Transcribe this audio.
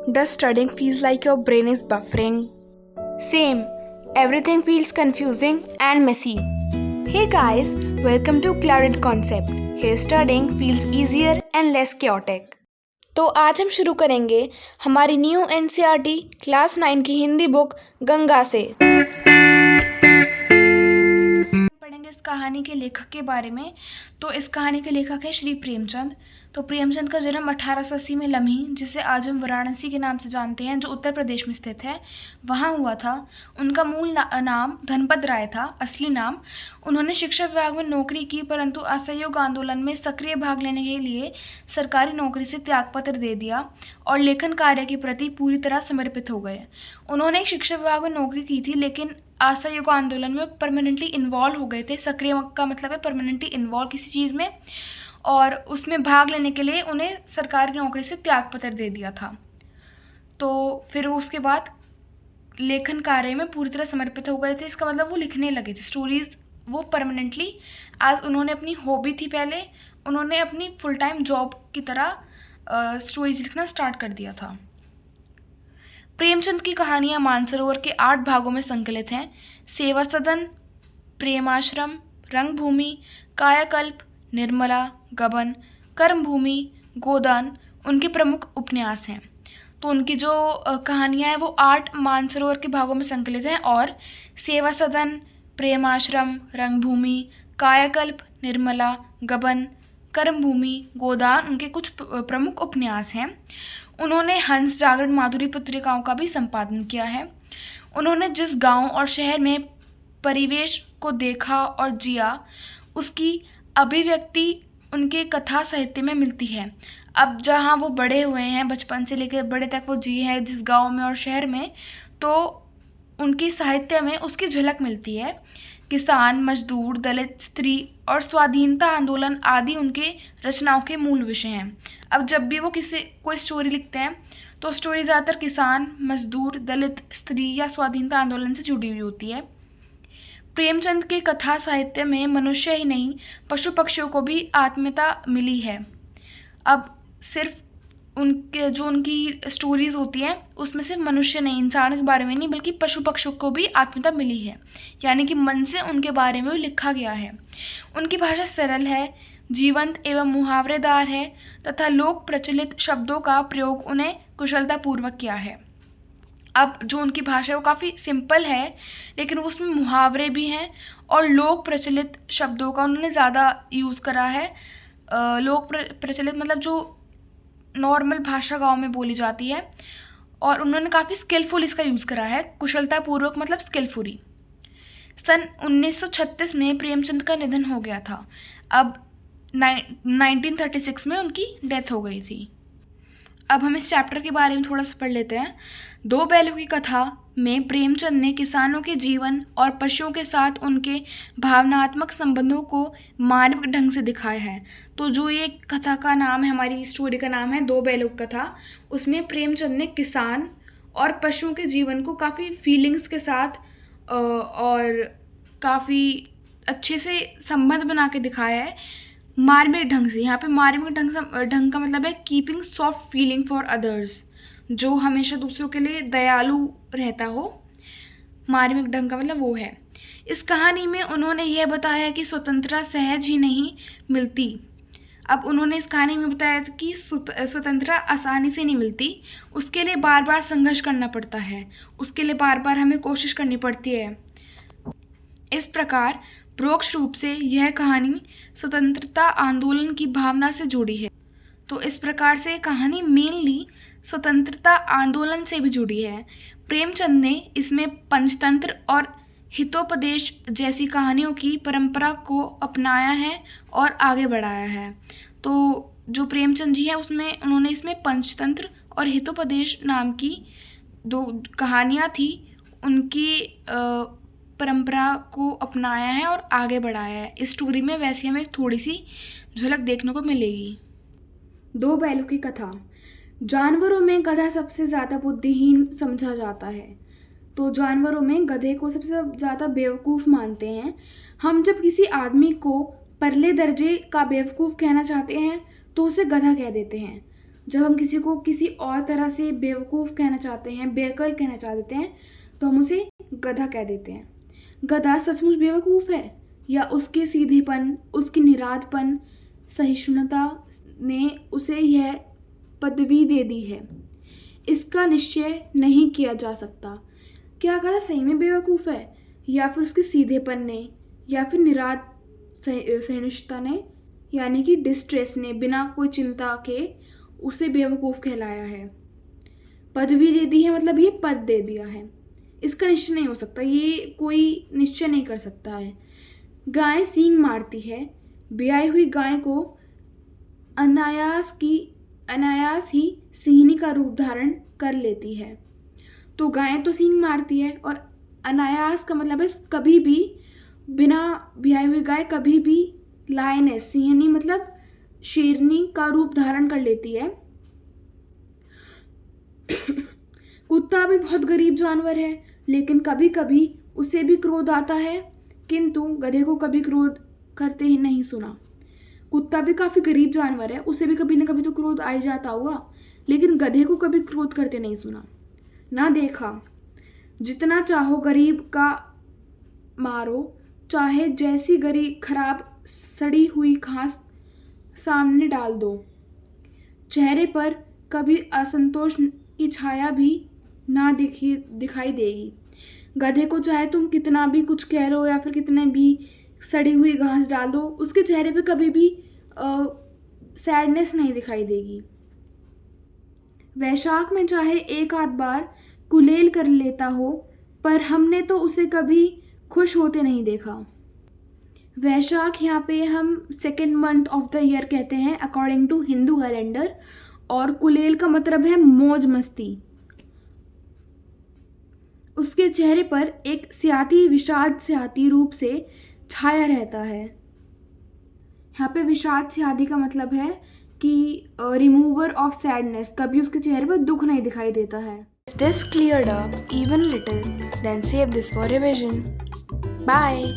Does studying feels like your brain is buffering? Same. Everything feels confusing and messy. Hey guys, welcome to Clouded Concept. Here studying feels easier and less chaotic. तो आज हम शुरू करेंगे हमारी new NCERT class 9 की Hindi book Ganga से। पढ़ेंगे इस कहानी के लेखक के बारे में। तो इस कहानी के लेखक है श्री प्रेमचंद। तो प्रेमचंद का जन्म 1880 में लम्ही, जिसे आज हम वाराणसी के नाम से जानते हैं, जो उत्तर प्रदेश में स्थित है, वहाँ हुआ था। उनका मूल नाम धनपत राय था, असली नाम। उन्होंने शिक्षा विभाग में नौकरी की, परंतु असहयोग आंदोलन में सक्रिय भाग लेने के लिए सरकारी नौकरी से त्यागपत्र दे दिया और लेखन कार्य के प्रति पूरी तरह समर्पित हो गए। उन्होंने शिक्षा विभाग में नौकरी की थी, लेकिन असहयोग आंदोलन में परमानेंटली इन्वॉल्व हो गए थे। सक्रिय का मतलब है परमानेंटली इन्वॉल्व किसी चीज़ में, और उसमें भाग लेने के लिए उन्हें सरकारी नौकरी से त्यागपत्र दे दिया था। तो फिर उसके बाद लेखन कार्य में पूरी तरह समर्पित हो गए थे। इसका मतलब वो लिखने लगे थे स्टोरीज़, वो परमानेंटली, आज उन्होंने अपनी हॉबी थी, पहले उन्होंने अपनी फुल टाइम जॉब की तरह स्टोरीज लिखना स्टार्ट कर दिया था। प्रेमचंद की कहानियाँ मानसरोवर के 8 भागों में संकलित हैं। सेवा सदन, प्रेमाश्रम, रंगभूमि, कायाकल्प, निर्मला, गबन, कर्मभूमि, गोदान उनके प्रमुख उपन्यास हैं। तो उनकी जो कहानियाँ हैं वो 8 मानसरोवर के भागों में संकलित हैं, और सेवा सदन, प्रेमाश्रम, रंगभूमि, कायाकल्प, निर्मला, गबन, कर्मभूमि, गोदान उनके कुछ प्रमुख उपन्यास हैं। उन्होंने हंस, जागरण, माधुरी पत्रिकाओं का भी संपादन किया है। उन्होंने जिस गांव और शहर में परिवेश को देखा और जिया, उसकी अभिव्यक्ति उनके कथा साहित्य में मिलती है। अब जहाँ वो बड़े हुए हैं, बचपन से लेकर बड़े तक वो जिए हैं जिस गांव में और शहर में, तो उनकी साहित्य में उसकी झलक मिलती है। किसान, मजदूर, दलित, स्त्री और स्वाधीनता आंदोलन आदि उनके रचनाओं के मूल विषय हैं। अब जब भी वो कोई स्टोरी लिखते हैं तो स्टोरी ज़्यादातर किसान, मजदूर, दलित, स्त्री या स्वाधीनता आंदोलन से जुड़ी हुई होती है। प्रेमचंद के कथा साहित्य में मनुष्य ही नहीं, पशु पक्षियों को भी आत्मीयता मिली है। अब सिर्फ उनकी स्टोरीज होती हैं उसमें सिर्फ मनुष्य नहीं, इंसान के बारे में नहीं, बल्कि पशु पक्षियों को भी आत्मीयता मिली है, यानी कि मन से उनके बारे में भी लिखा गया है। उनकी भाषा सरल है, जीवंत एवं मुहावरेदार है, तथा लोक प्रचलित शब्दों का प्रयोग उन्हें कुशलतापूर्वक किया है। अब जो उनकी भाषा है वो काफ़ी सिंपल है, लेकिन उसमें मुहावरे भी हैं और लोक प्रचलित शब्दों का उन्होंने ज़्यादा यूज़ करा है। लोक प्रचलित मतलब जो नॉर्मल भाषा गांव में बोली जाती है, और उन्होंने काफ़ी स्किलफुल इसका यूज़ करा है। कुशलतापूर्वक मतलब स्किलफुली। सन 1936 में प्रेमचंद का निधन हो गया था। अब 1936 में उनकी डेथ हो गई थी। अब हम इस चैप्टर के बारे में थोड़ा सा पढ़ लेते हैं। 2 बैलों की कथा में प्रेमचंद ने किसानों के जीवन और पशुओं के साथ उनके भावनात्मक संबंधों को मानविक ढंग से दिखाया है। तो जो ये कथा का नाम है, हमारी स्टोरी का नाम है 2 बैलों की कथा, उसमें प्रेमचंद ने किसान और पशुओं के जीवन को काफ़ी फीलिंग्स के साथ और काफ़ी अच्छे से संबंध बना के दिखाया है, मार्मिक ढंग से। यहाँ पे मार्मिक ढंग का मतलब है keeping soft feeling for others, जो हमेशा दूसरों के लिए दयालु रहता हो। मार्मिक ढंग का मतलब वो है। इस कहानी में उन्होंने यह बताया कि स्वतंत्रता सहज ही नहीं मिलती। अब उन्होंने इस कहानी में बताया था कि स्वतंत्रता आसानी से नहीं मिलती, उसके लिए बार बार संघर्ष करना पड़ता है, उसके लिए बार बार हमें कोशिश करनी पड़ती है। इस प्रकार परोक्ष रूप से यह कहानी स्वतंत्रता आंदोलन की भावना से जुड़ी है। तो इस प्रकार से कहानी मेनली स्वतंत्रता आंदोलन से भी जुड़ी है। प्रेमचंद ने इसमें पंचतंत्र और हितोपदेश जैसी कहानियों की परंपरा को अपनाया है और आगे बढ़ाया है। तो जो प्रेमचंद जी हैं उसमें उन्होंने इसमें पंचतंत्र और हितोपदेश नाम की 2 कहानियाँ थी, उनकी परंपरा को अपनाया है और आगे बढ़ाया है। इस स्टोरी में वैसे हमें थोड़ी सी झलक देखने को मिलेगी। 2 बैलों की कथा। जानवरों में गधा सबसे ज़्यादा बुद्धिहीन समझा जाता है। तो जानवरों में गधे को सबसे ज़्यादा बेवकूफ़ मानते हैं। हम जब किसी आदमी को परले दर्जे का बेवकूफ़ कहना चाहते हैं तो उसे गधा कह देते हैं। जब हम किसी को किसी और तरह से बेवकूफ़ कहना चाहते हैं, बेअक्ल कहना चाह देते हैं, तो हम उसे गधा कह देते हैं। गधा सचमुच बेवकूफ़ है या उसके सीधेपन, उसकी निरादपन, सहिष्णुता ने उसे यह पदवी दे दी है, इसका निश्चय नहीं किया जा सकता। क्या गधा सही में बेवकूफ़ है या फिर उसके सीधेपन ने या फिर सहिष्णुता ने यानी कि डिस्ट्रेस ने बिना कोई चिंता के उसे बेवकूफ़ कहलाया है। पदवी दे दी है मतलब ये पद दे दिया है, इसका निश्चय नहीं हो सकता, ये कोई निश्चय नहीं कर सकता है। गाय सींग मारती है, ब्याई हुई गाय को अनायास ही सिंहनी का रूप धारण कर लेती है। तो गाय तो सींग मारती है और अनायास का मतलब है कभी भी, बिना ब्याई हुई गाय कभी भी लायनेस, सिंहनी मतलब शेरनी का रूप धारण कर लेती है। कुत्ता भी बहुत गरीब जानवर है, लेकिन कभी कभी उसे भी क्रोध आता है, किंतु गधे को कभी क्रोध करते ही नहीं सुना। कुत्ता भी काफ़ी गरीब जानवर है, उसे भी कभी ना कभी तो क्रोध आ ही जाता होगा, लेकिन गधे को कभी क्रोध करते नहीं सुना ना देखा। जितना चाहो गरीब का मारो, चाहे जैसी गरीब खराब सड़ी हुई घास सामने डाल दो, चेहरे पर कभी असंतोष की छाया भी ना दिखाई देगी। गधे को चाहे तुम कितना भी कुछ कह लो या फिर कितने भी सड़ी हुई घास डाल दो, उसके चेहरे पे कभी भी सैडनेस नहीं दिखाई देगी। वैशाख में चाहे एक आध बार कुलेल कर लेता हो, पर हमने तो उसे कभी खुश होते नहीं देखा। वैशाख यहाँ पे हम second month of the year कहते हैं अकॉर्डिंग टू हिंदू कैलेंडर, और कुलेल का मतलब है मौज मस्ती। उसके चेहरे पर एक विषाद स्याती रूप से छाया रहता है। यहाँ पे विषाद स्यादी का मतलब है कि रिमूवर ऑफ सैडनेस, कभी उसके चेहरे पर दुख नहीं दिखाई देता है। If this cleared up even little, then save this for revision. Bye.